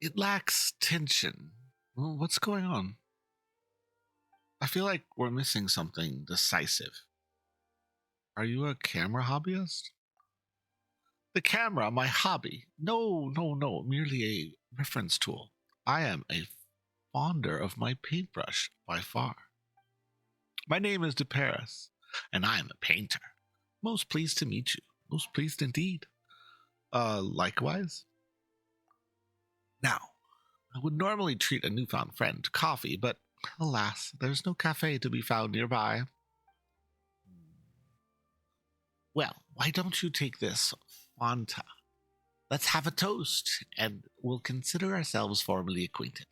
It lacks tension. Well, what's going on? I feel like we're missing something decisive. Are you a camera hobbyist? The camera, my hobby. No, no, no, merely a reference tool. I am a fonder of my paintbrush by far. My name is De Paris, and I am a painter. Most pleased to meet you. Most pleased indeed. Likewise. Now, I would normally treat a newfound friend to coffee, but alas, there's no cafe to be found nearby. Well, why don't you take this Fanta? Let's have a toast, and we'll consider ourselves formally acquainted.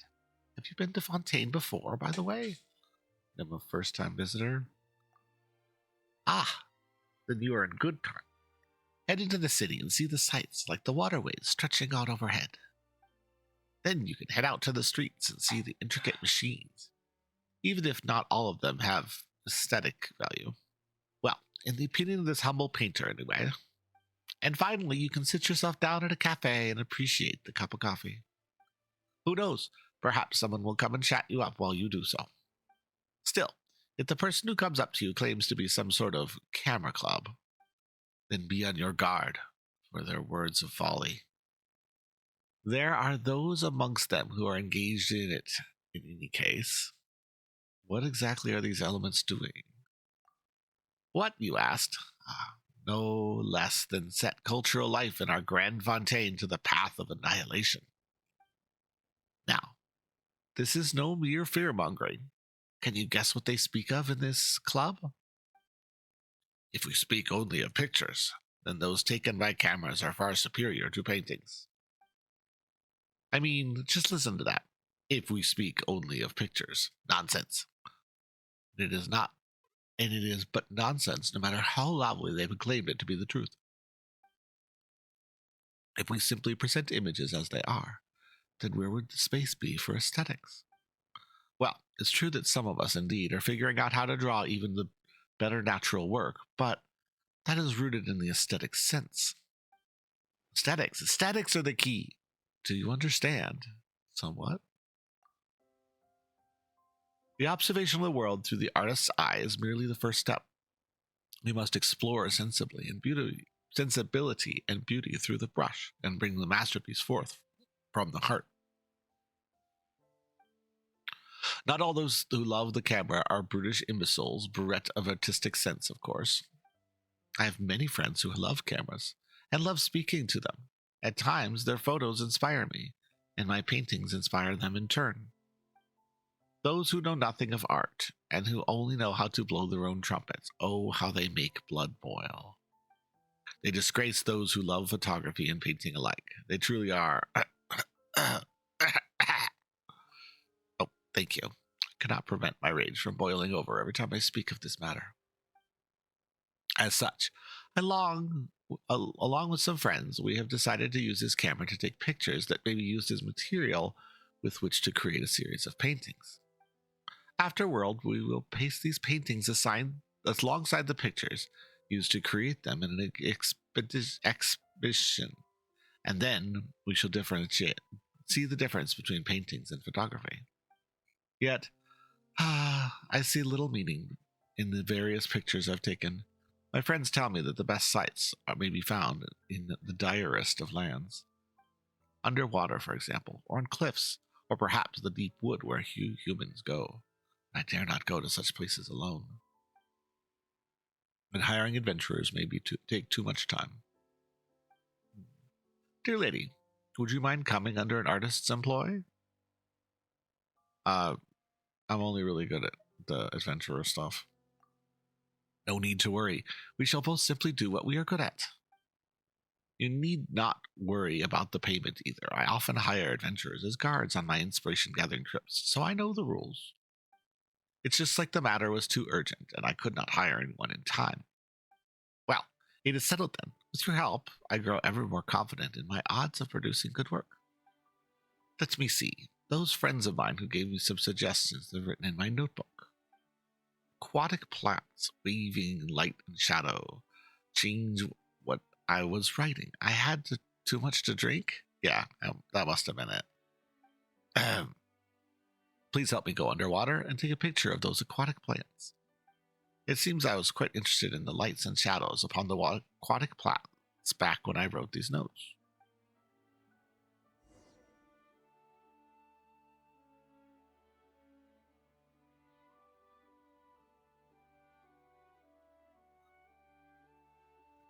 Have you been to Fontaine before, by the way? I'm a first-time visitor. Ah, then you are in good time. Head into the city and see the sights, like the waterways stretching out overhead. Then you can head out to the streets and see the intricate machines, even if not all of them have aesthetic value. Well, in the opinion of this humble painter, anyway. And finally, you can sit yourself down at a cafe and appreciate the cup of coffee. Who knows? Perhaps someone will come and chat you up while you do so. Still, if the person who comes up to you claims to be some sort of camera club, then be on your guard for their words of folly. There are those amongst them who are engaged in it in any case. What exactly are these elements doing? What, you asked? No less than set cultural life in our Grand Fontaine to the path of annihilation. Now, this is no mere fear-mongering. Can you guess what they speak of in this club? If we speak only of pictures, then those taken by cameras are far superior to paintings. I mean, just listen to that. If we speak only of pictures. Nonsense. It is not, and it is but nonsense, no matter how loudly they've claimed it to be the truth. If we simply present images as they are, then where would the space be for aesthetics? Well, it's true that some of us, indeed, are figuring out how to draw even the better natural work, but that is rooted in the aesthetic sense. Aesthetics are the key. Do you understand? Somewhat. The observation of the world through the artist's eye is merely the first step. We must explore sensibility and beauty through the brush and bring the masterpiece forth from the heart. Not all those who love the camera are brutish imbeciles, bereft of artistic sense, of course. I have many friends who love cameras and love speaking to them. At times, their photos inspire me, and my paintings inspire them in turn. Those who know nothing of art, and who only know how to blow their own trumpets, oh, how they make blood boil. They disgrace those who love photography and painting alike. They truly are... Oh, thank you. I cannot prevent my rage from boiling over every time I speak of this matter. As such, along with some friends, we have decided to use this camera to take pictures that may be used as material with which to create a series of paintings. Afterward, we will paste these paintings alongside the pictures used to create them in an exhibition, and then we shall see the difference between paintings and photography. Yet, I see little meaning in the various pictures I've taken. My friends tell me that the best sights may be found in the direst of lands. Underwater, for example, or on cliffs, or perhaps the deep wood where humans go. I dare not go to such places alone. And hiring adventurers may take too much time. Dear lady, would you mind coming under an artist's employ? I'm only really good at the adventurer stuff. No need to worry. We shall both simply do what we are good at. You need not worry about the payment either. I often hire adventurers as guards on my inspiration-gathering trips, so I know the rules. It's just like the matter was too urgent, and I could not hire anyone in time. Well, it is settled then. With your help, I grow ever more confident in my odds of producing good work. Let me see. Those friends of mine who gave me some suggestions are written in my notebook. Aquatic plants, weaving light and shadow, change what I was writing. I had too much to drink? Yeah, that must have been it. Please help me go underwater and take a picture of those aquatic plants. It seems I was quite interested in the lights and shadows upon the aquatic plants back when I wrote these notes.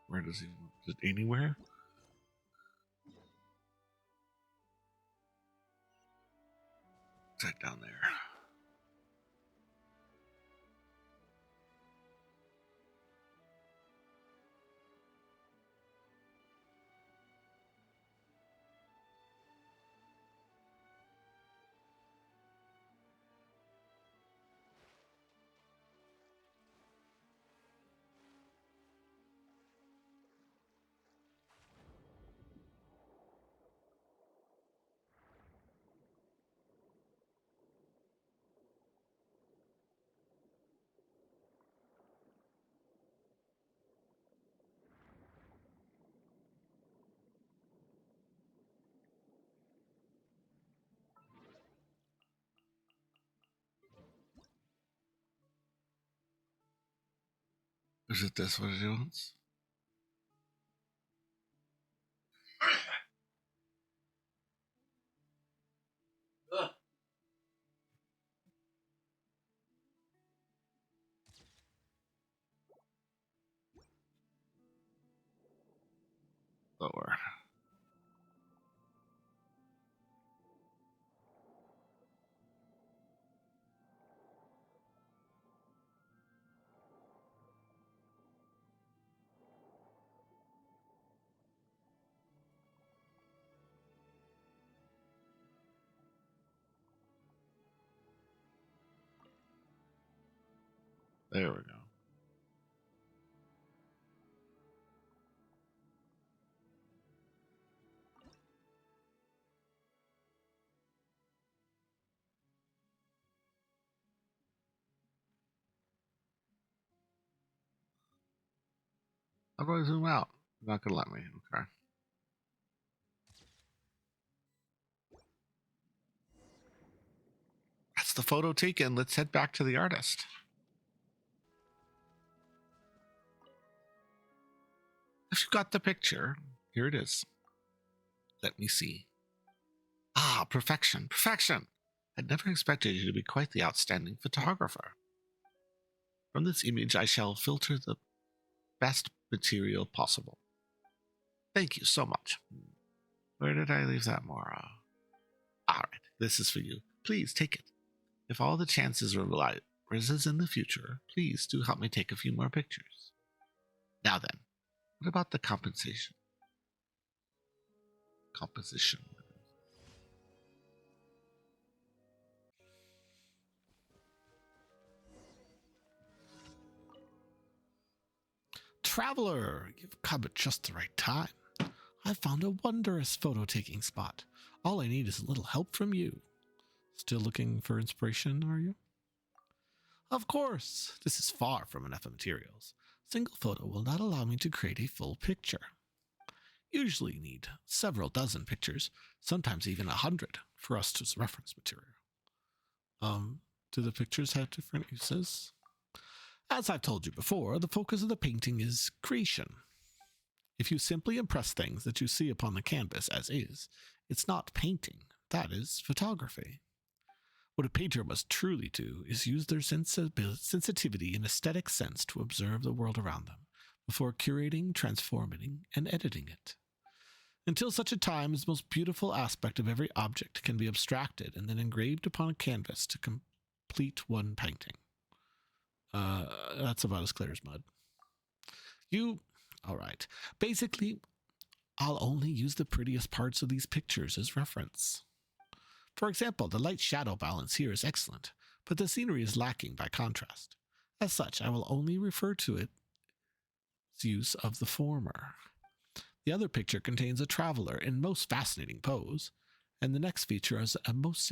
Where does he? Is it anywhere? Right down there. Is it this what it wants? Lower. There we go. How do I zoom out? You're not gonna let me. Okay. That's the photo taken. Let's head back to the artist. If you got the picture, here it is. Let me see. Ah, perfection, perfection. I'd never expected you to be quite the outstanding photographer. From this image, I shall filter the best material possible. Thank you so much. Where did I leave that Mora? All right, this is for you. Please take it. If all the chances rises in the future, please do help me take a few more pictures. Now then, what about the compensation? Composition. Traveler, you've come at just the right time. I've found a wondrous photo-taking spot. All I need is a little help from you. Still looking for inspiration, are you? Of course, this is far from enough materials. Single photo will not allow me to create a full picture. Usually need several dozen pictures, sometimes even 100, for us as reference material. Do the pictures have different uses? As I've told you before, the focus of the painting is creation. If you simply impress things that you see upon the canvas as is, it's not painting, that is photography. What a painter must truly do is use their sensitivity and aesthetic sense to observe the world around them, before curating, transforming, and editing it. Until such a time as the most beautiful aspect of every object can be abstracted and then engraved upon a canvas to complete one painting. That's about as clear as mud. All right. Basically, I'll only use the prettiest parts of these pictures as reference. For example, the light-shadow balance here is excellent, but the scenery is lacking by contrast. As such, I will only refer to its use of the former. The other picture contains a traveler in most fascinating pose, and the next feature is a most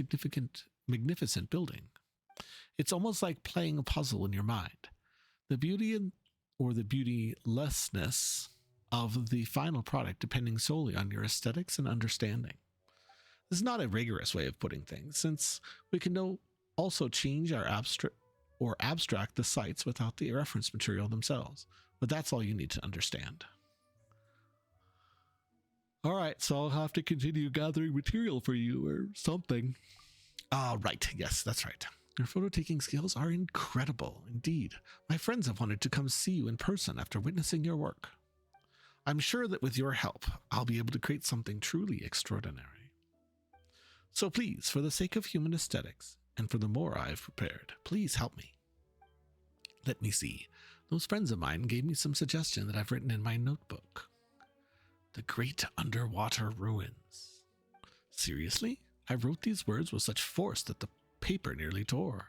magnificent building. It's almost like playing a puzzle in your mind. The beauty or the beautylessness of the final product depending solely on your aesthetics and understanding. This is not a rigorous way of putting things, since we can also change our abstract the sites without the reference material themselves. But that's all you need to understand. All right, so I'll have to continue gathering material for you or something. Right. Yes, that's right. Your photo taking skills are incredible indeed. My friends have wanted to come see you in person after witnessing your work. I'm sure that with your help, I'll be able to create something truly extraordinary. So please, for the sake of human aesthetics, and for the more I've prepared, please help me. Let me see. Those friends of mine gave me some suggestion that I've written in my notebook. The Great Underwater Ruins. Seriously? I wrote these words with such force that the paper nearly tore.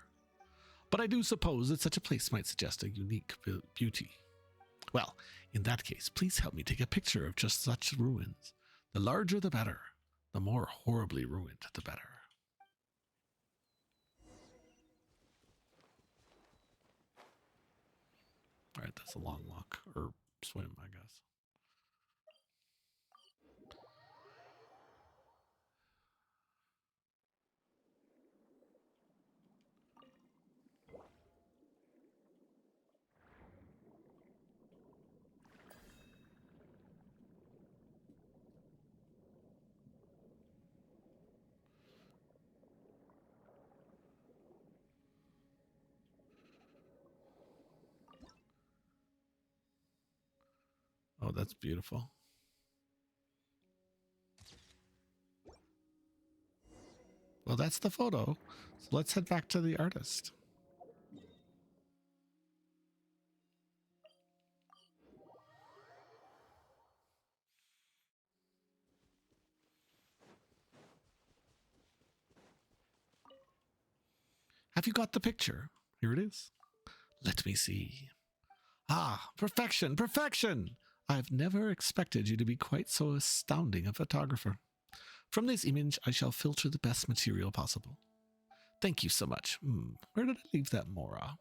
But I do suppose that such a place might suggest a unique beauty. Well, in that case, please help me take a picture of just such ruins. The larger the better. The more horribly ruined, the better. All right, that's a long walk, or swim, I guess. Oh, that's beautiful. Well, that's the photo. So let's head back to the artist. Have you got the picture? Here it is. Let me see. Ah, perfection, perfection! I've never expected you to be quite so astounding a photographer. From this image, I shall filter the best material possible. Thank you so much. Where did I leave that Mora?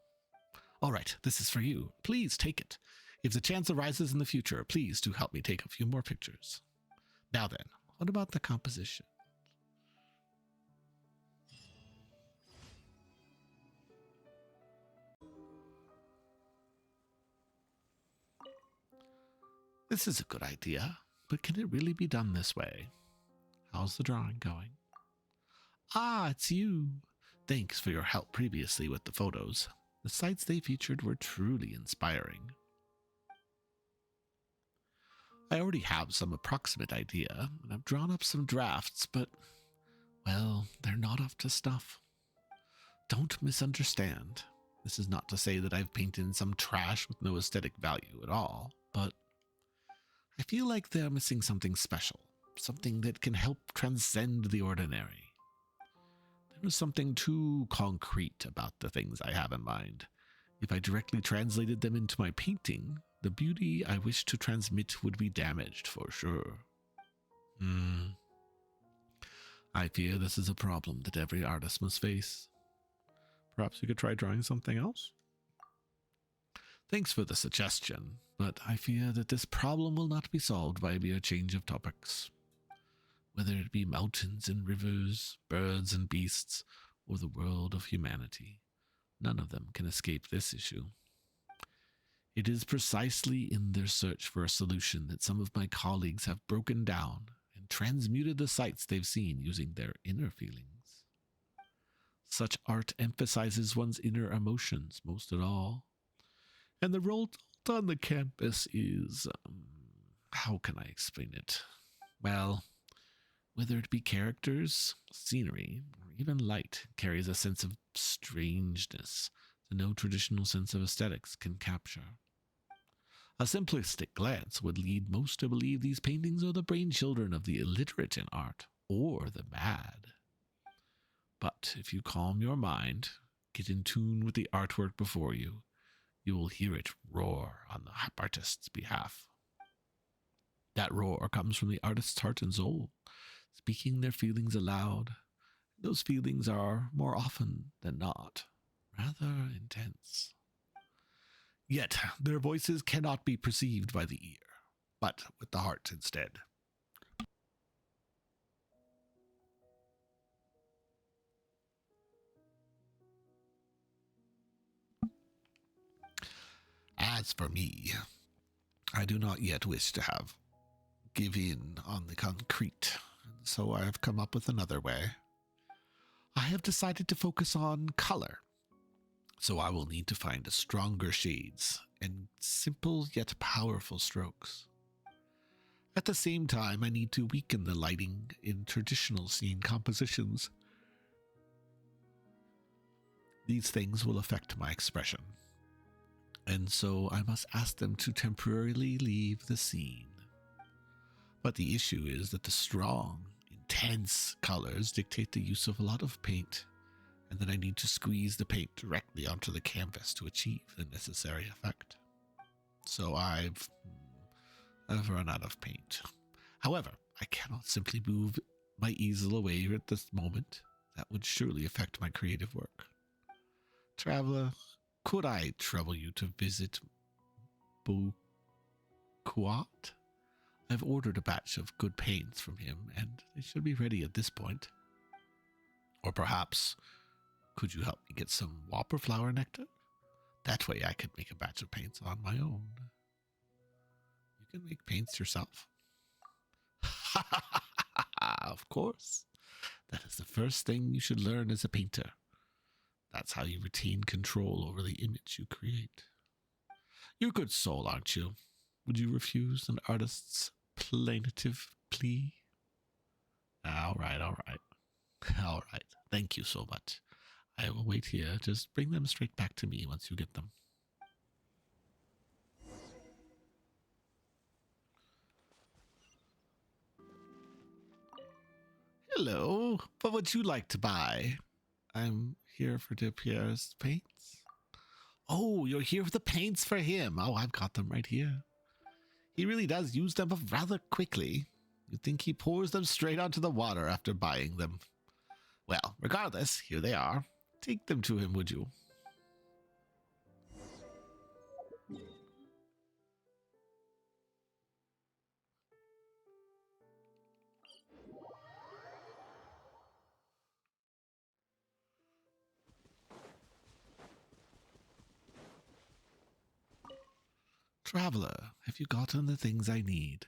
All right, this is for you. Please take it. If the chance arises in the future, please do help me take a few more pictures. Now then, what about the composition? This is a good idea, but can it really be done this way? How's the drawing going? Ah, it's you. Thanks for your help previously with the photos. The sites they featured were truly inspiring. I already have some approximate idea, and I've drawn up some drafts, but, well, they're not up to snuff. Don't misunderstand. This is not to say that I've painted some trash with no aesthetic value at all, but I feel like they're missing something special, something that can help transcend the ordinary. There is something too concrete about the things I have in mind. If I directly translated them into my painting, the beauty I wish to transmit would be damaged for sure. I fear this is a problem that every artist must face. Perhaps you could try drawing something else? Thanks for the suggestion, but I fear that this problem will not be solved by a mere change of topics. Whether it be mountains and rivers, birds and beasts, or the world of humanity, none of them can escape this issue. It is precisely in their search for a solution that some of my colleagues have broken down and transmuted the sights they've seen using their inner feelings. Such art emphasizes one's inner emotions most of all. And the role on the campus is, how can I explain it? Well, whether it be characters, scenery, or even light, carries a sense of strangeness that no traditional sense of aesthetics can capture. A simplistic glance would lead most to believe these paintings are the brainchildren of the illiterate in art, or the mad. But if you calm your mind, get in tune with the artwork before you, you will hear it roar on the artist's behalf. That roar comes from the artist's heart and soul, speaking their feelings aloud. Those feelings are, more often than not, rather intense. Yet their voices cannot be perceived by the ear, but with the heart instead. As for me, I do not yet wish to give in on the concrete, so I have come up with another way. I have decided to focus on color, so I will need to find stronger shades and simple yet powerful strokes. At the same time, I need to weaken the lighting in traditional scene compositions. These things will affect my expression, and so I must ask them to temporarily leave the scene. But the issue is that the strong, intense colors dictate the use of a lot of paint, and then I need to squeeze the paint directly onto the canvas to achieve the necessary effect. So I've run out of paint. However, I cannot simply move my easel away at this moment. That would surely affect my creative work. Traveler, could I trouble you to visit Buquat? I've ordered a batch of good paints from him, and they should be ready at this point. Or perhaps, could you help me get some whopper flower nectar? That way I could make a batch of paints on my own. You can make paints yourself. Of course. That is the first thing you should learn as a painter. That's how you retain control over the image you create. You're a good soul, aren't you? Would you refuse an artist's plaintive plea? All right. All right. Thank you so much. I will wait here. Just bring them straight back to me once you get them. Hello. What would you like to buy? I'm here for De Pierre's paints. Oh, you're here with the paints for him. Oh, I've got them right here. He really does use them up rather quickly. You'd think he pours them straight onto the water after buying them. Well, regardless, here they are. Take them to him, would you? Traveler, have you gotten the things I need?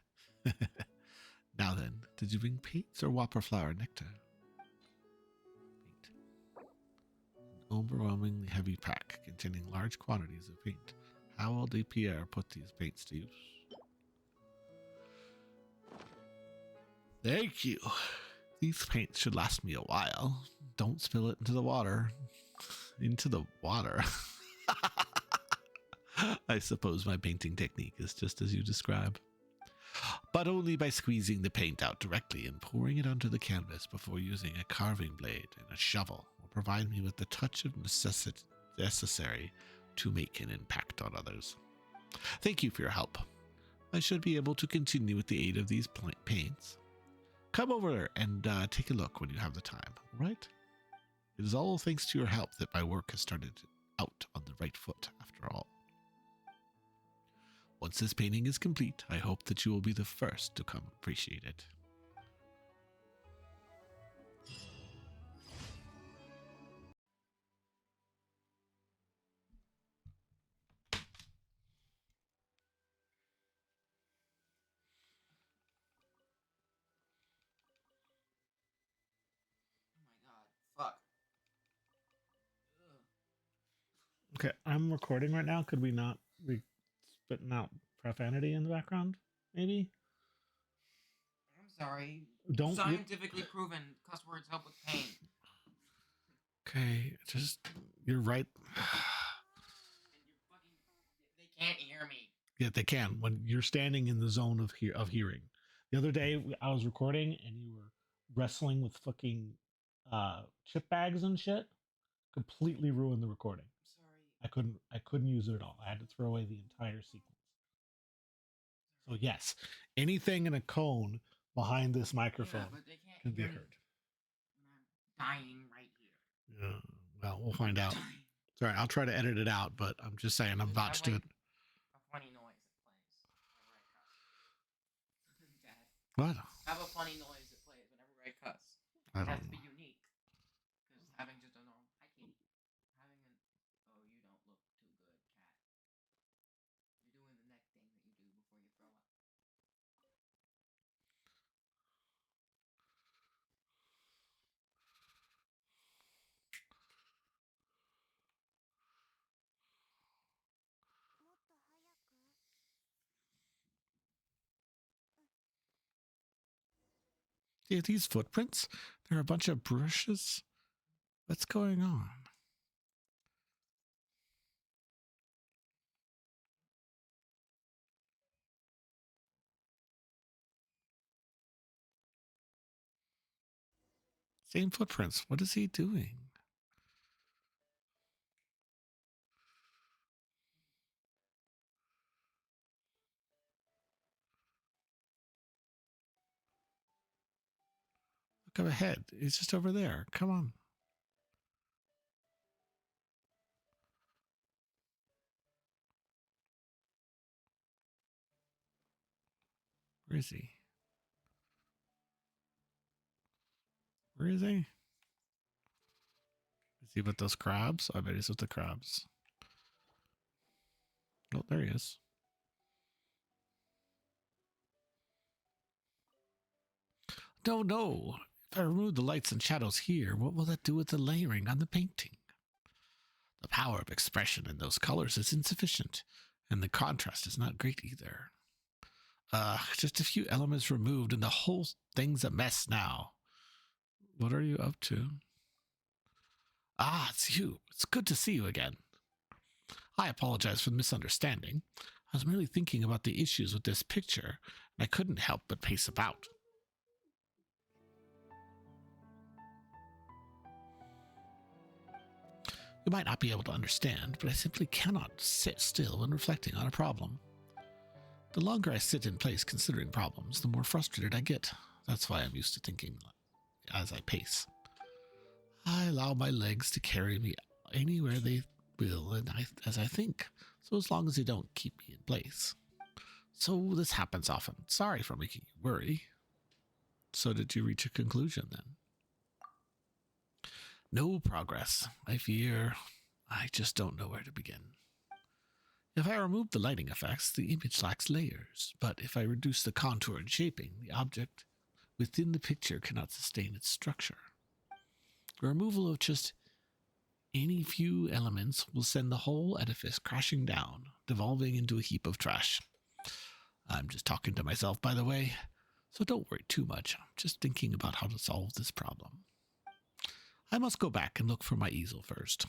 Now then, did you bring paints or whopper flower nectar? Paint. An overwhelmingly heavy pack containing large quantities of paint. How will De Pierre put these paints to use? Thank you. These paints should last me a while. Don't spill it into the water. Into the water? I suppose my painting technique is just as you describe. But only by squeezing the paint out directly and pouring it onto the canvas before using a carving blade and a shovel will provide me with the touch of necessary to make an impact on others. Thank you for your help. I should be able to continue with the aid of these paints. Come over and take a look when you have the time, all right? It is all thanks to your help that my work has started out on the right foot, after all. Once this painting is complete, I hope that you will be the first to come appreciate it. Fuck. Okay, I'm recording right now. Could we not be spitting out profanity in the background? Maybe. I'm sorry. Don't Scientifically proven cuss words help with pain. Okay, you're right. And you're fucking. They can't hear me. Yeah, they can when you're standing in the zone of hearing. The other day I was recording and you were wrestling with fucking chip bags and shit. Completely ruined the recording. I'm sorry. I couldn't use it at all. I had to throw away the entire sequence. So yes, anything in a cone behind this microphone but they can't can be hear me heard. when I'm dying right here. Yeah, well, we'll find out. Sorry, I'll try to edit it out, but I'm just saying I'm botched to it. A funny noise that plays whenever I cuss. What? Have a funny noise that plays whenever I cuss. I It has don't to be know. unique. Because having just a normal, hi kitty, having an, oh, you don't look too good, cat. See these footprints? There are a bunch of brushes. What's going on? Same footprints. What is he doing? Look up ahead. It's just over there. Come on. Where is he? Where is he? Is he with those crabs? I bet he's with the crabs. Oh, there he is. No, no. If I remove the lights and shadows here, what will that do with the layering on the painting? The power of expression in those colors is insufficient, and the contrast is not great either. Just a few elements removed, and the whole thing's a mess now. What are you up to? Ah, it's you. It's good to see you again. I apologize for the misunderstanding. I was merely thinking about the issues with this picture, and I couldn't help but pace about. You might not be able to understand, but I simply cannot sit still when reflecting on a problem. The longer I sit in place considering problems, the more frustrated I get. That's why I'm used to thinking as I pace. I allow my legs to carry me anywhere they will as I think, so as long as they don't keep me in place. So this happens often. Sorry for making you worry. So did you reach a conclusion then? No progress. I fear I just don't know where to begin. If I remove the lighting effects, the image lacks layers, but if I reduce the contour and shaping, the object within the picture cannot sustain its structure. The removal of just any few elements will send the whole edifice crashing down, devolving into a heap of trash. I'm just talking to myself, by the way, so don't worry too much. I'm just thinking about how to solve this problem. I must go back and look for my easel first.